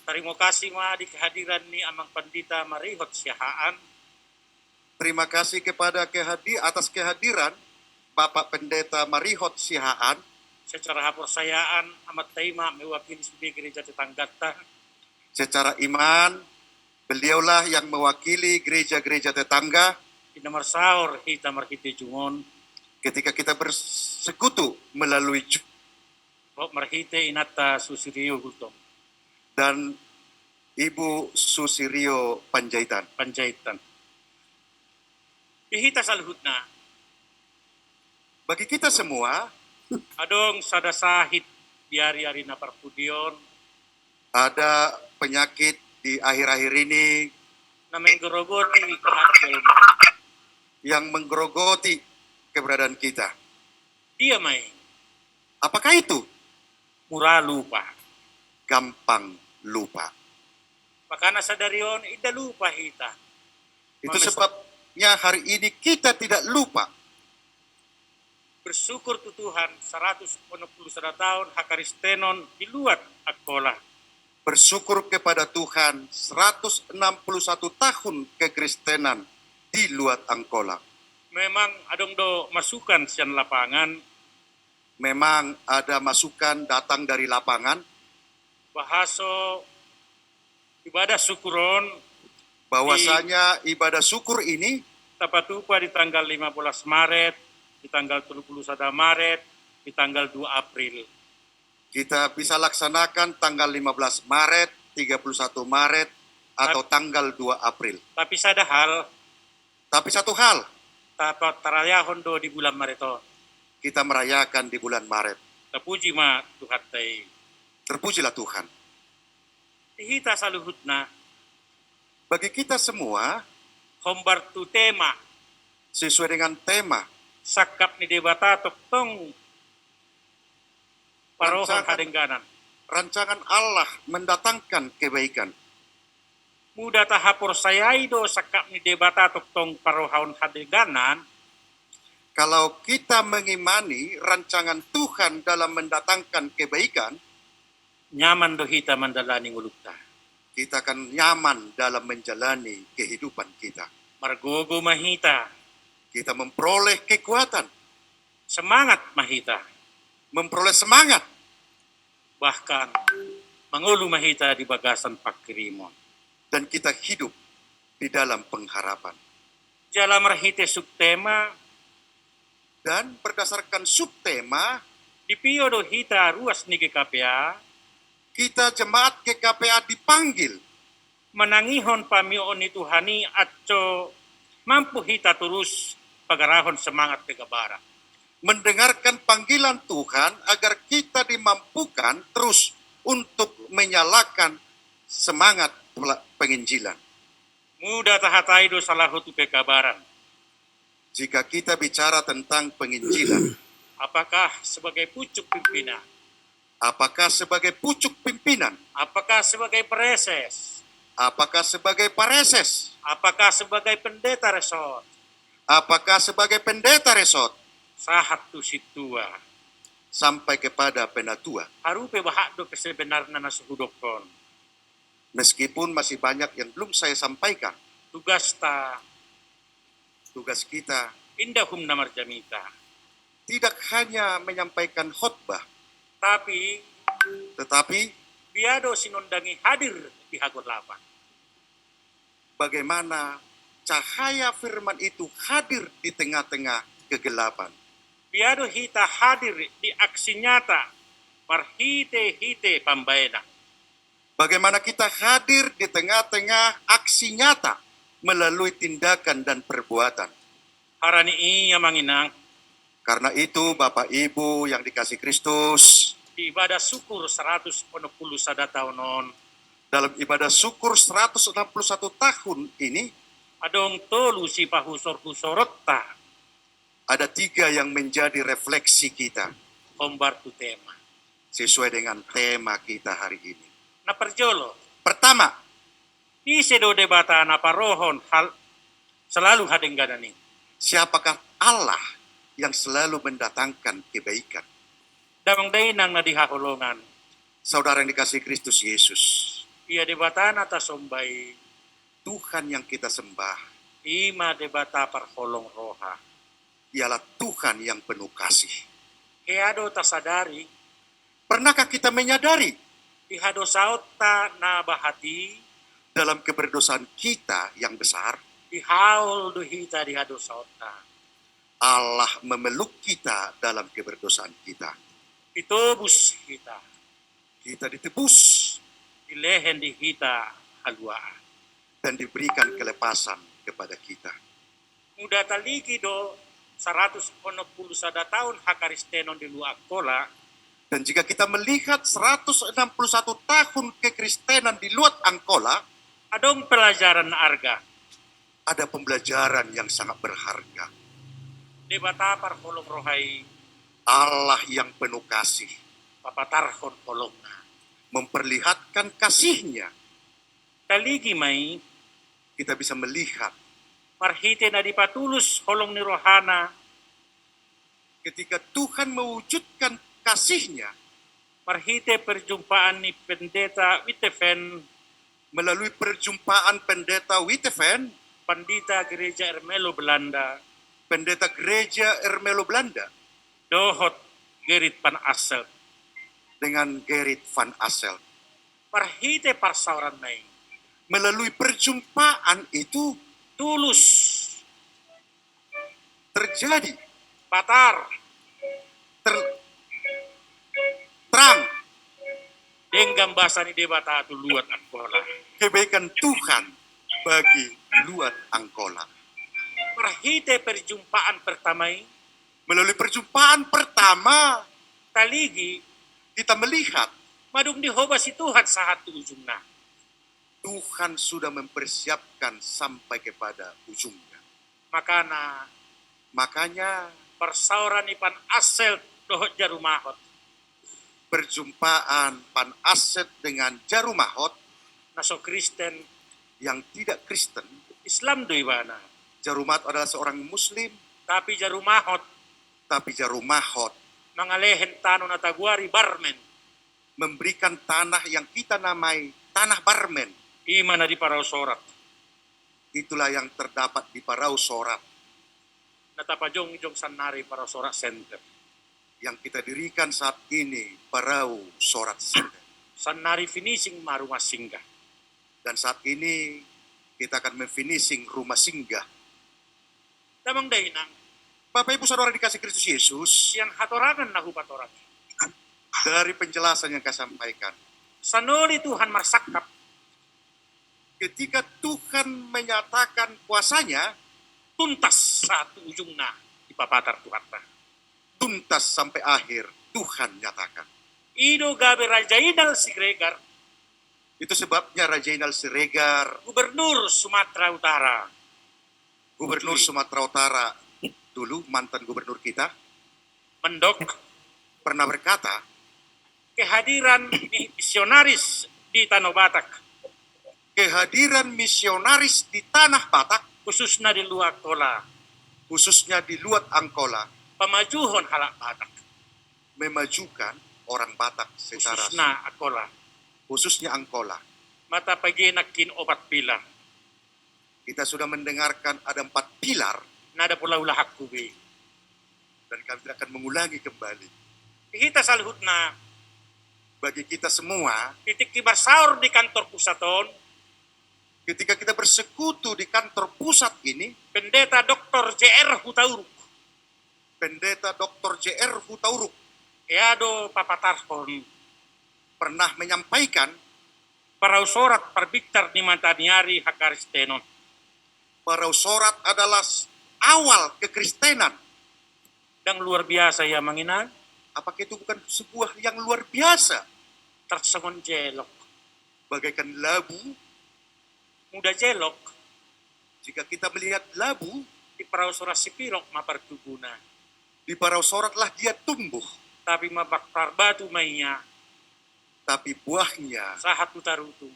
S9: Terima kasih ma di kehadiran ni amang pandita marihot siahaan.
S3: terima kasih kepada atas kehadiran Bapak Pendeta Marihot Sihaan.
S9: Secara haporsayaan amat taima mewakili sebagai gereja tetanggata.
S3: Secara iman, beliaulah yang mewakili gereja-gereja tetangga
S9: Di nomor sahur hita marhite jungon.
S3: ketika kita bersekutu melalui
S9: Kok marhite inata susirio gultong.
S3: dan Ibu Susirio Panjaitan.
S9: Ihita saluhutna.
S3: Bagi kita semua,
S9: Adong sada sahit biari-ari na parpudion.
S3: ada penyakit di akhir-akhir ini
S9: Na menggerogoti kahadjel.
S3: yang menggerogoti keberadaan kita.
S9: Dia may
S3: Apakah itu?
S9: murah lupa.
S3: Gampang lupa.
S9: Pakana sadarion ida lupa hita.
S3: Itu sebabnya hari ini kita tidak lupa.
S9: Bersyukur tu Tuhan 161 tahun hakaristenon di luar akola.
S3: Bersyukur kepada Tuhan 161 tahun kekristenan di luar Angkola.
S9: Memang adong do masukan sian lapangan
S3: Memang ada masukan datang dari lapangan
S9: bahaso ibadah syukuron
S3: bahwasanya ibadah syukur ini
S9: tapatupa di tanggal 15 Maret, di tanggal 31 Maret, di tanggal 2 April.
S3: kita bisa laksanakan tanggal 15 Maret, 31 Maret, atau tanggal 2 April.
S9: Tapi sada hal,
S3: Tapi satu hal,
S9: tapat tarayahon do di bulan Mareto.
S3: kita merayakan di bulan Maret.
S9: Tapuji ma Tuhan tay.
S3: Terpujilah Tuhan.
S9: Ihita saluhutna,
S3: Bagi kita semua,
S9: hombar tu tema,
S3: sesuai dengan tema
S9: sakap ni debata toktong parohan kadengganan.
S3: rancangan Allah mendatangkan kebaikan.
S9: Muda tahapur sayai do sakap ni debata toktong parohan kadengganan,
S3: Kalau kita mengimani rancangan Tuhan dalam mendatangkan kebaikan,
S9: nyaman do hita mandalani ngulukta.
S3: kita akan nyaman dalam menjalani kehidupan kita.
S9: Margogo mahita,
S3: Kita memperoleh kekuatan,
S9: semangat mahita,
S3: memperoleh semangat,
S9: bahkan mangulu mahita di bagasan pakirimon.
S3: dan kita hidup di dalam pengharapan.
S9: Jala marhite subtema,
S3: Dan berdasarkan subtema,
S9: di pio do hita ruas ni GKPA,
S3: kita jemaat GKPA dipanggil
S9: menangihon pamion ni Tuhani atco mampu hita terus pagarahon semangat kegabara.
S3: mendengarkan panggilan Tuhan agar kita dimampukan terus untuk menyalakan semangat penginjilan.
S9: Muda tahatai do salahutu kekabaran.
S3: Jika kita bicara tentang penginjilan,
S9: Apakah sebagai pucuk pimpinan?
S3: apakah sebagai pucuk pimpinan,
S9: Apakah sebagai preses?
S3: apakah sebagai pareses,
S9: Apakah sebagai pendeta resort?
S3: apakah sebagai pendeta resort,
S9: Sahat tu situa.
S3: sampai kepada penatua.
S9: Harupe bahak do kesebenarnya nasuhudokon.
S3: Meskipun masih banyak yang belum saya sampaikan,
S9: Tugas ta
S3: tugas kita
S9: indahum namar jamita.
S3: tidak hanya menyampaikan khotbah,
S9: Tapi
S3: tetapi
S9: biado sinundangi hadir di hagur lapan.
S3: bagaimana cahaya firman itu hadir di tengah-tengah kegelapan.
S9: Biado hita hadir di aksi nyata marhite-hite pambayana.
S3: Bagaimana kita hadir di tengah-tengah aksi nyata melalui tindakan dan perbuatan.
S9: Harani iya manginang
S3: Karena itu Bapak Ibu yang dikasih Kristus,
S9: di ibadah syukur 160 tahun
S3: dalam ibadah syukur 161 tahun ini,
S9: adong tolu si pahusor-husorota
S3: ada 3 yang menjadi refleksi kita
S9: kombar tu tema.
S3: sesuai dengan tema kita hari ini.
S9: Na perjolo,
S3: Pertama,
S9: di sedo debata na parohon hal selalu hadeng gadani.
S3: siapakah Allah yang selalu mendatangkan kebaikan?
S9: Damang dainang na dihaholongan,
S3: Saudara yang dikasih Kristus Yesus,
S9: ia debata na tasombay,
S3: Tuhan yang kita sembah
S9: ima debata parholong roha.
S3: ialah Tuhan yang penuh kasih.
S9: Kaya do tasadari,
S3: Pernahkah kita menyadari
S9: ihado saota na bahati,
S3: dalam keberdosaan kita yang besar,
S9: ihaul do hita dihado saota.
S3: Allah memeluk kita dalam keberdosaan kita.
S9: Itobus hita,
S3: Kita ditebus
S9: ilehen di hita haluaan.
S3: dan diberikan kelepasan kepada kita.
S9: Muda taliki do 160 tahun hakaristenon di luar kola,
S3: Dan jika kita melihat 161 tahun kekristenan di luar Angkola,
S9: adong pelajaran arga.
S3: ada pembelajaran yang sangat berharga.
S9: Debata parholong rohai,
S3: Allah yang penuh kasih
S9: papatarhon holongna.
S3: memperlihatkan kasihnya.
S9: Taligi may,
S3: Kita bisa melihat
S9: marhite na dipatulus holong ni rohana,
S3: ketika Tuhan mewujudkan kasihnya
S9: marhite perjumpaan ni pendeta Wittefen,
S3: melalui perjumpaan pendeta Wittefen,
S9: pandita gereja Ermelo Belanda,
S3: pendeta gereja Ermelo Belanda,
S9: dohot Gerrit Van Asselt.
S3: dengan Gerrit Van Asselt.
S9: Marhite parsauran may,
S3: Melalui perjumpaan itu
S9: tulus,
S3: terjadi
S9: patar,
S3: terang
S9: denggam bahasa ni debata tu luat angkola.
S3: kebaikan Tuhan bagi luar Angkola.
S9: Marhite perjumpaan pertamai,
S3: Melalui perjumpaan pertama,
S9: taligi,
S3: kita melihat
S9: madung dihoba si Tuhan saat tu ujungna.
S3: Tuhan sudah mempersiapkan sampai kepada ujungnya.
S9: Makana
S3: Makanya
S9: persauran ipan asel dohot jarumahot.
S3: perjumpaan Pan Asset dengan Jarumahot
S9: Naso Kristen,
S3: yang tidak Kristen,
S9: Islam do ibana.
S3: Jarumahot adalah seorang Muslim,
S9: Tapi jarumahot,
S3: tapi Jarumahot
S9: mangalehen tano na taguari barmen.
S3: memberikan tanah yang kita namai tanah Barmen.
S9: Ima na di parao sorat.
S3: Itulah yang terdapat di Parau Sorat
S9: Natapajong-jong sanari parao sorat center.
S3: yang kita dirikan saat ini, Parau Sorat Center.
S9: Sanari finishing marumah singgah.
S3: Dan saat ini kita akan memfinishing rumah singgah.
S9: Damang dainang,
S3: Bapak Ibu Saudara dikasih Kristus Yesus,
S9: siyan hatorangan na hupatoran.
S3: dari penjelasan yang saya sampaikan,
S9: Sanoli Tuhan marsakap,
S3: ketika Tuhan menyatakan kuasanya,
S9: tuntas satu ujungna di papatar Tuhan.
S3: tuntas sampai akhir Tuhan nyatakan.
S9: Ido gabe Rajainal Siregar,
S3: Itu sebabnya Raja Inal Siregar,
S9: Gubernur Sumatera Utara,
S3: Gubernur Sumatera Utara, dulu mantan gubernur kita,
S9: mendok
S3: pernah berkata,
S9: kehadiran misionaris di Tanah Batak,
S3: kehadiran misionaris di tanah Batak,
S9: khususnya di luar Kola,
S3: khususnya di luar Angkola,
S9: pemajuhon halak Batak,
S3: memajukan orang Batak secara
S9: khususnya Akola,
S3: khususnya Angkola.
S9: mata pagenakin obat pilar,
S3: Kita sudah mendengarkan ada 4 pilar
S9: nada pulau lahak kubi.
S3: dan kami tidak akan mengulangi kembali.
S9: Kita salhutna,
S3: Bagi kita semua,
S9: titik kibar saur di kantor pusaton,
S3: ketika kita bersekutu di kantor pusat ini,
S9: pendeta Dr. JR Hutauruk,
S3: Pendeta Dr. JR Hutauruk
S9: Eado papatarhon,
S3: pernah menyampaikan
S9: Parausorat perbictar ni mantaniari hakaristenon.
S3: Parausorat adalah awal kekristenan.
S9: Dan luar biasa ya manginan.
S3: Apakah itu bukan sebuah yang luar biasa?
S9: Tersengon jelok.
S3: Bagaikan labu,
S9: Muda jelok.
S3: jika kita melihat labu,
S9: Di parausorat sipirok mapartubuna.
S3: di parausoratlah dia tumbuh.
S9: Tapi mabaktar batu mainnya.
S3: Tapi buahnya
S9: Sahat utarutu.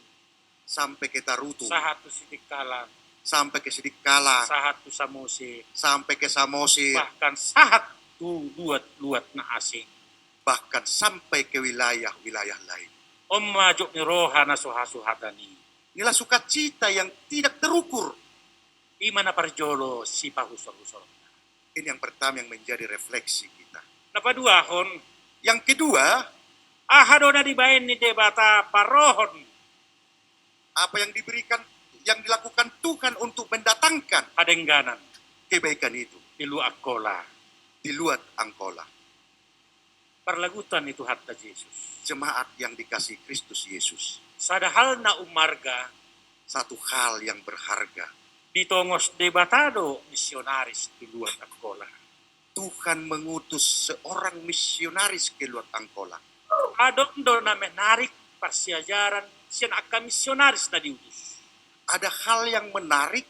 S3: sampai ke tarutu,
S9: Sahat tu sidikalan.
S3: sampai ke Sidikalang,
S9: Sahat tu samose.
S3: sampai ke Samosir,
S9: Bahkan sahat tu luat na asing.
S3: bahkan sampai ke wilayah-wilayah lain.
S9: Om majuk ni rohana suhasuhatani.
S3: Inilah sukacita yang tidak terukur.
S9: Imana parjolo si pahusor-husor.
S3: Ini yang pertama yang menjadi refleksi kita.
S9: Napaduahon.
S3: Yang kedua,
S9: Ahadona dibain ni debata parohon.
S3: apa yang dilakukan Tuhan untuk mendatangkan
S9: Adengganan.
S3: kebaikan itu
S9: Di luakola.
S3: di luar Angkola.
S9: Parlagutan itu hatta Yesus.
S3: Jemaat yang dikasih Kristus Yesus.
S9: Sadahal na umarga.
S3: Satu hal yang berharga.
S9: Ditongos debatado misionaris di luar Angkola.
S3: Tuhan mengutus seorang misionaris ke luar Angkola.
S9: Adok do na menarik persiajaran sian akan misionaris na diutus.
S3: Ada hal yang menarik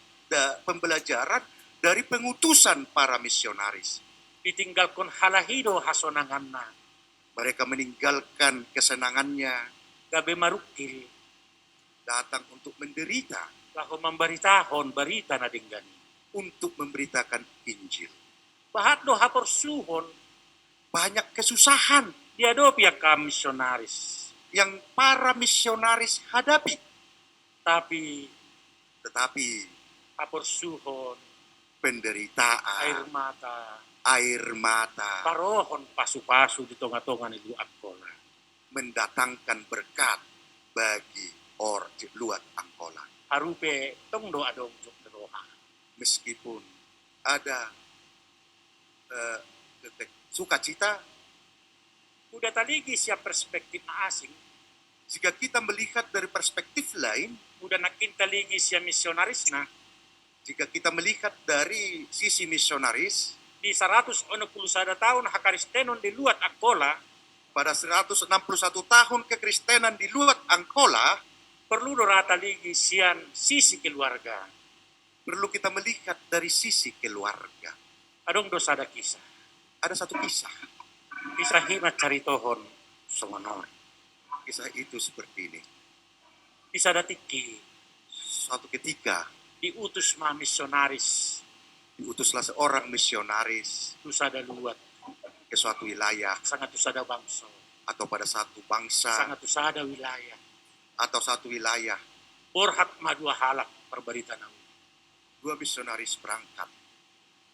S3: pembelajaran dari pengutusan para misionaris.
S9: Ditinggalkan halahido hasonanganna.
S3: Mereka meninggalkan kesenangannya,
S9: Gabe marukil.
S3: datang untuk menderita,
S9: Lahu memberitahon berita na dinggani.
S3: untuk memberitakan Injil.
S9: Bahat do hapor suhon.
S3: Banyak kesusahan
S9: Dia do pihak ka misionaris.
S3: yang para misionaris hadapi.
S9: Tetapi hapor suhon. Air
S3: Penderitaan,
S9: mata.
S3: air mata,
S9: Parohon pasu-pasu di tengah-tengah di Angkola.
S3: mendatangkan berkat bagi orang luar Angkola.
S9: Harupe tong do adong juk roha.
S3: Meskipun ada sukacita,
S9: Udah taligi siap perspektif na asing.
S3: jika kita melihat dari perspektif lain,
S9: Udah nakin taligi siya misionaris na.
S3: jika kita melihat dari sisi misionaris,
S9: Di 161 tahun hakaristenon di luar Angkola.
S3: pada 161 tahun kekristenan di luar Angkola,
S9: Perlu do rata ligi sian sisi keluarga.
S3: perlu kita melihat dari sisi keluarga.
S9: Adong do sada kisah.
S3: Ada satu kisah.
S9: Kisah hina caritohon songonon.
S3: Kisah itu seperti ini.
S9: Kisah datiki
S3: Suatu ketika,
S9: diutus ma misionaris.
S3: diutuslah seorang misionaris
S9: Tu sada luat.
S3: ke suatu wilayah
S9: Sangat tu sada bangso.
S3: atau pada satu bangsa
S9: Sangat tu sada wilayah.
S3: atau satu wilayah.
S9: Borhat madua halak perberita na.
S3: Dua misionaris berangkat.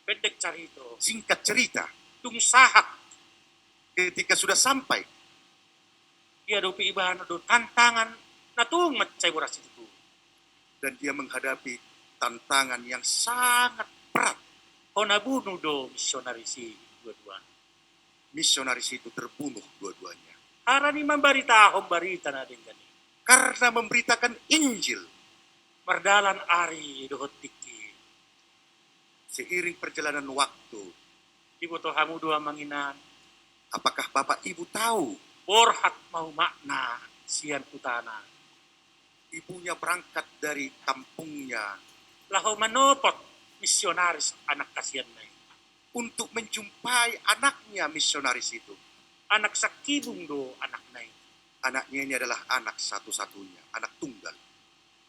S9: Pendek carito.
S3: Singkat cerita,
S9: Tung sahat.
S3: ketika sudah sampai,
S9: Dia do piibahan do tantangan natung macay boras itu.
S3: dan dia menghadapi tantangan yang sangat berat.
S9: Honabuno do misionarisi dua-dua.
S3: Misionaris itu terbunuh dua-duanya.
S9: Harani memberitahon berita na dinggani.
S3: Karena memberitakan Injil.
S9: Merdalan ari dohot tiki.
S3: Seiring perjalanan waktu,
S9: Ibu to hamu dua manginan.
S3: apakah Bapak Ibu tahu
S9: Borhat mau makna sian utana.
S3: ibunya berangkat dari kampungnya
S9: Laho manopot misionaris anak kasihan na.
S3: untuk menjumpai anaknya misionaris itu.
S9: Anak sakibung do anak na.
S3: Anaknya ini adalah anak satu-satunya, anak tunggal.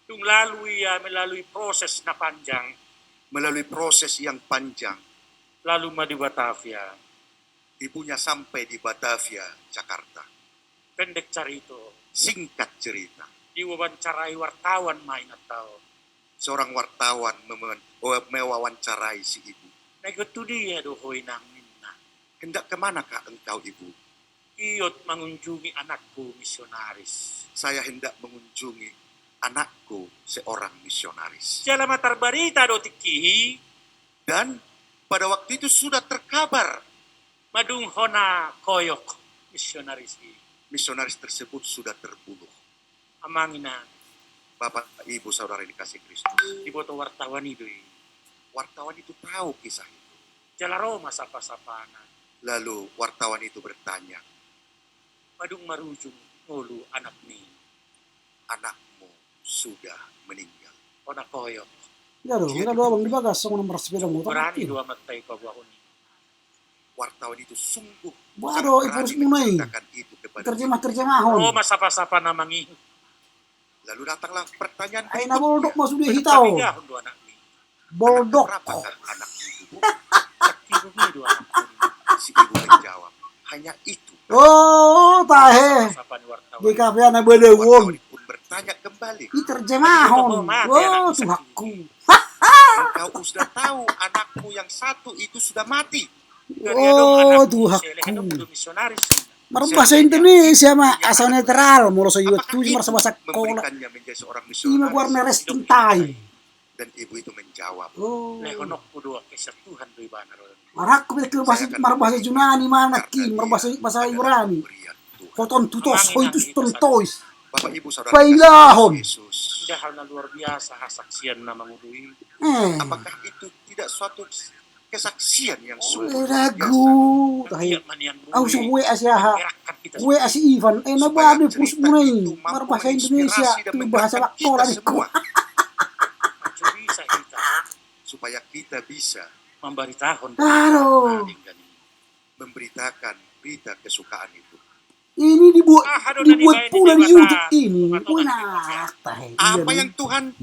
S9: Tung melalui proses na panjang.
S3: Melalui proses yang panjang,
S9: Lalu madi Batavia.
S3: ibunya sampai di Batavia, Jakarta.
S9: Pendek carito.
S3: Singkat cerita,
S9: Diwawancarai wartawan main atau.
S3: seorang wartawan mewawancarai si ibu.
S9: Nagutu dia do hoy nang minna.
S3: Hendak kemanakah engkau ibu?
S9: Iyot mengunjungi anakku misionaris.
S3: Saya hendak mengunjungi anakku seorang misionaris.
S9: Jala matar barita do tiki.
S3: Dan pada waktu itu sudah terkabar
S9: Madung hona koyok misionaris.
S3: misionaris tersebut sudah terbunuh.
S9: Amangina
S3: Bapak, Ibu, Saudara yang dikasih Kristus.
S9: di boto wartawan itu.
S3: Wartawan itu tahu kisah itu.
S9: Jalaro masapa-sapana.
S3: Lalu wartawan itu bertanya,
S9: Padung marujung ngulu anak ni.
S3: anakmu sudah meninggal.
S9: Ona koyok.
S10: Ya dong, kita doa bang di bagas sama nomor sepeda motor.
S9: Berani dua matai pabahon.
S3: Wartawan itu sungguh
S10: Waduh,
S3: sangat
S10: itu harus
S3: berani
S10: mulai.
S3: menceritakan itu kepada
S10: Terjemah-terjemahon.
S9: Oh masapa-sapa namangi.
S3: Lalu datanglah pertanyaan
S10: Ay na boldok mas udah hitau.
S9: Pabigahon dua anak ni.
S10: Boldok.
S3: berapakah anak itu?
S9: Sakti ni dua anak ni.
S3: Si ibu menjawab, hanya itu.
S10: Oh, tahe.
S9: Sapa ni wartawan.
S10: Di kafe ana bedewon.
S3: Wartawan pun bertanya kembali,
S10: Terjemahon. Oh, Tuhanku.
S3: engkau sudah tahu anakmu yang satu itu sudah mati.
S10: Oh, Tuhanku.
S9: Misionaris.
S10: Mar bahasa Indonesia mah asal netral, moro sa YouTube mar sa bahasa kola.
S3: Memberikannya menjadi seorang
S10: Ima guar
S3: misionaris?
S10: resting time.
S3: Dan ibu itu menjawab,
S10: Oh.
S9: Lehonok ko dua kisah Tuhan do ibana ron.
S10: Marak ko ke bahasa mar bahasa Yunani mana ki, mar bahasa Ibrani.
S3: pemberian Tuhan.
S10: Foton tutos, hoitus tontois.
S3: Bapak Ibu Saudara
S10: Pailahon.
S3: Yesus,
S9: Hal na luar biasa hasaksian na mangudui.
S3: apakah itu tidak suatu kesaksian yang sungguh
S10: Ragu. Tahe.
S9: Iya man yang
S10: Au sa we asyaha.
S9: Merakkan kita.
S10: We asi Ivan, na
S3: supaya
S10: bade pus
S3: cerita
S10: munai.
S3: itu mampu
S10: Mar bahasa Indonesia,
S3: menginspirasi dan
S10: tu bahasa
S3: menguatkan
S10: kola
S3: kita
S10: ni ko.
S3: semua,
S9: Cuma bisa kita
S3: supaya kita bisa
S9: memberitahuan
S10: Aduh.
S3: memberitakan berita kesukaan itu.
S10: Ini dibuat pula di YouTube ini. Wah, tahe.
S3: Apa yang Tuhan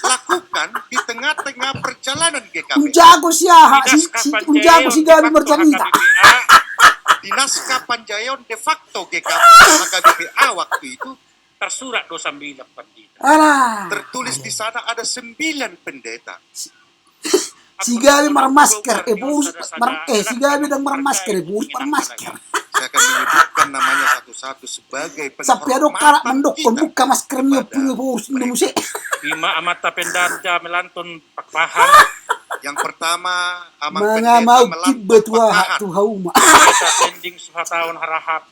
S3: lakukan di tengah-tengah perjalanan GKPA?
S10: Unjago siya, unjago si Gabi Marcanita.
S3: Di naskah Panjayon de facto GKPA waktu itu
S9: tersurat 29 pandita.
S10: Alah,
S3: tertulis di sana ada 9 pendeta.
S10: si Gabi marmasker, si Gabi dan marmasker, marmasker.
S3: Saya akan menyebutkan namanya satu-satu sebagai
S10: Sampai ada kala
S3: penghormatan
S10: mendok
S3: kita.
S10: buka maskernya punya bos Indonesia.
S9: Lima amata pendata melantun pakpahan.
S3: Yang pertama, Amang
S10: Mga
S3: Pendeta
S10: mau
S3: melantun
S10: kibet wah
S3: patahan.
S10: tu hauma.
S9: Pendeta sending suhatahun harahap.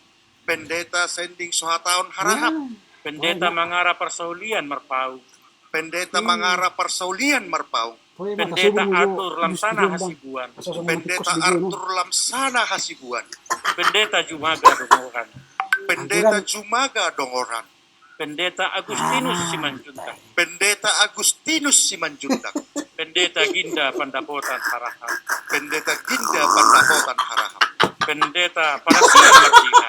S3: Pendeta Sending Sohataun Harahap.
S9: Pendeta mangara persaulian merpau.
S3: Pendeta Mangara Persaulian Merpau.
S9: Pendeta Arthur Lamsana Hasibuan.
S3: Pendeta Arthur Lamsana Hasibuan.
S9: Pendeta Jumaga Dongoran.
S3: Pendeta Jumaga Dongoran.
S9: Pendeta Agustinus Simanjuntak.
S3: Pendeta Agustinus Simanjuntak.
S9: Pendeta Ginda Pandapotan Harahap.
S3: Pendeta Ginda Pandapotan Harahap.
S9: Pendeta Parasian Martina.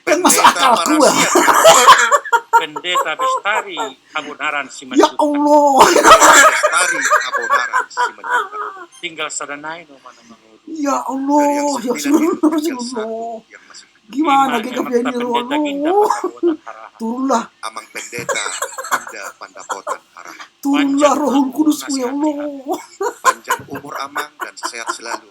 S10: Kan masuk
S3: Pendeta
S10: akal aku ya.
S3: Parasian.
S9: Pendeta Bestari Abunaran
S10: Ya
S9: Simanjuntak.
S10: Allah.
S3: Lestari Abonaran Simanjuntak.
S9: Tinggal sadanay no mana mangudu.
S10: Ya
S3: Dari
S10: Allah,
S3: yang
S10: ya
S3: 9 itu tinggal
S10: Allah.
S3: 1 yang masih hidup.
S10: Gimana
S9: Lima,
S10: kita
S9: yang
S10: pengen
S9: Pendeta Ginda
S10: Allah?
S9: Pandapotan Harahap.
S10: Turunlah,
S3: Amang Pendeta Ginda Pandapotan Harahap.
S10: turunlah Rohul Kudus ya Allah.
S3: Panjang umur Amang dan sehat selalu.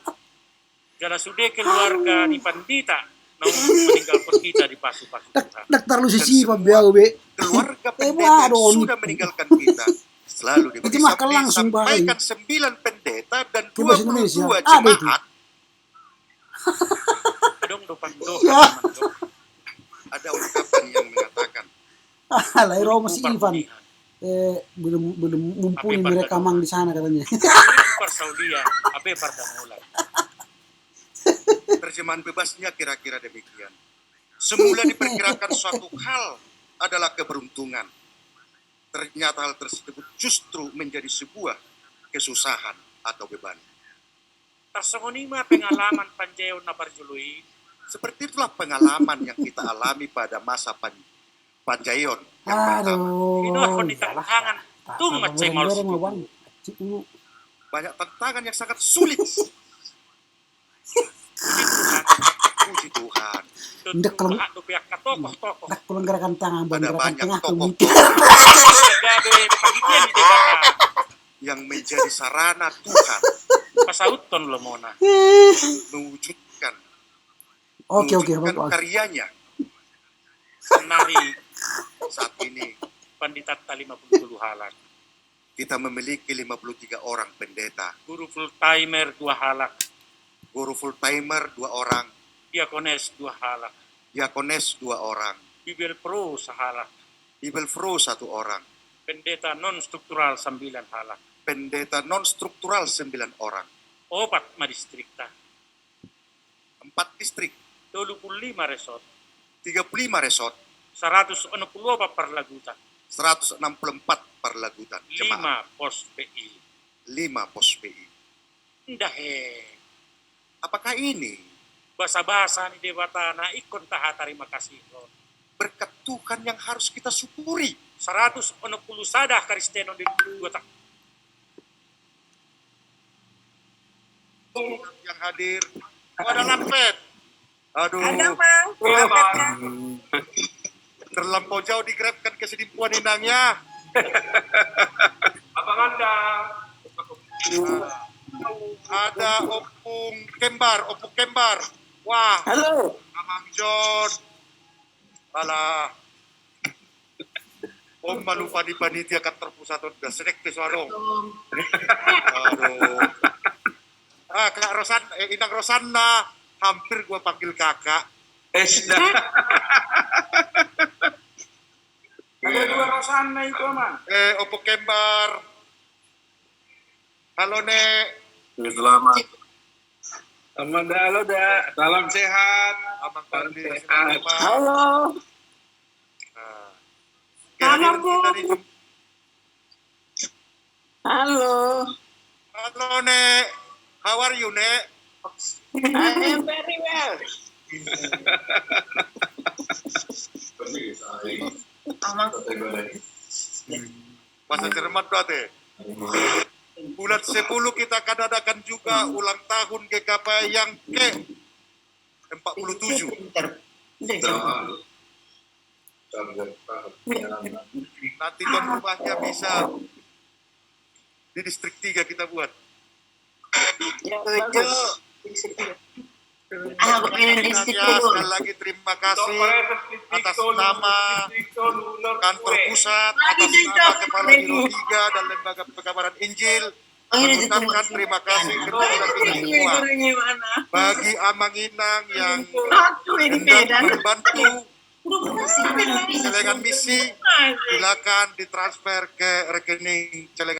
S9: Jala sudah keluarga di Pandita meninggalkan kita di pasu-pasu Tuhan.
S10: Dak taruh si Siva biar be.
S3: Keluarga pendeta yang
S10: waduh,
S3: sudah meninggalkan kita selalu diberi
S10: Itu mah kan langsung
S3: disampaikan 9 pendeta dan
S10: Ke bahasa Indonesia.
S3: 22
S10: Ada itu.
S3: jemaat.
S9: Dong depan doh.
S10: Ya.
S3: Ada ungkapan yang mengatakan
S10: Lahir masih Ivan. Belum mumpuni mereka mang di sana katanya.
S9: Persaulian, abe pardamulan.
S3: terjemahan bebasnya kira-kira demikian. Semula diperkirakan suatu hal adalah keberuntungan. Ternyata hal tersebut justru menjadi sebuah kesusahan atau beban.
S9: Tersongonima pengalaman panjayon na parjului.
S3: Seperti itulah pengalaman yang kita alami pada masa Panjayon yang pertama.
S9: Inohon di tantangan tung macay maus itu.
S3: Banyak tantangan yang sangat sulit. Puji Tuhan.
S10: Ndak kalau
S9: Tuhan pihak tokoh-tokoh.
S10: ndak pulang gerakan tangan ban
S3: Pada
S10: gerakan
S3: banyak
S10: tengah tuh
S3: tokoh
S10: mikir.
S9: Gabe pagian di Jakarta.
S3: yang menjadi sarana Tuhan
S9: Pasauton lo mona.
S3: mewujudkan
S10: Oke,
S3: mewujudkan
S10: bagus.
S3: karyanya.
S9: Senari
S3: Saat ini
S9: pandita 50 halak.
S3: kita memiliki 53 orang pendeta,
S9: Guru full timer 2 halak.
S3: guru full timer 2 orang,
S9: Diakones 2 halak.
S3: diakones 2 orang,
S9: Bibel pro 1 halak.
S3: Bibel Fro 1 orang.
S9: pendeta non-struktural 9 halak,
S3: Pendeta non-struktural 9 orang.
S9: 4 madistrikta,
S3: 4 distrik,
S9: 25 resort,
S3: 35 resort,
S9: 164 perlagutan,
S3: 164 perlagutan.
S9: 5 pos PI.
S3: 5 pos PI.
S9: Indah
S3: Apakah ini
S9: basa-basa ni debatana ikon taha terima kasih.
S3: berkat Tuhan yang harus kita syukuri?
S9: 160 sadah Kristenon di dua tak.
S3: Yang hadir. Oh, ada lampet. Aduh.
S2: Ada Bang, lampetnya.
S3: Terlampau jauh digrabkan ke sedimpuan inangnya.
S5: Abang Anda.
S3: Ada Opung Kembar. Wah.
S11: Halo.
S3: Amang John. Alah. Om malupa di panitia kantor pusat udah sedek ke suarong. Aduh. Kak Inang Rosanna, hampir gua panggil kakak.
S4: Ada 2 Rosanna itu aman.
S3: Opo Kembar. Halo Nek.
S7: Selamat.
S1: Halo dah, salam sehat.
S3: Abang Pandi.
S11: Halo. Halo, Bu. Halo.
S3: Halo Nek. How are you Nek?
S11: I am very well.
S3: Bahasa Jerman berarti. Bulan 10 kita akan adakan juga ulang tahun GKP yang ke-47. Nanti kan rumahnya bisa di distrik 3 kita buat. Sekali lagi terima kasih atas nama kantor pusat, atas nama Kepala Biro 3 dan Lembaga Pekabaran Injil. Mengucapkan terima kasih kepada kita semua. Bagi Amang Inang yang hendak membantu celengan misi, silakan ditransfer ke rekening celengan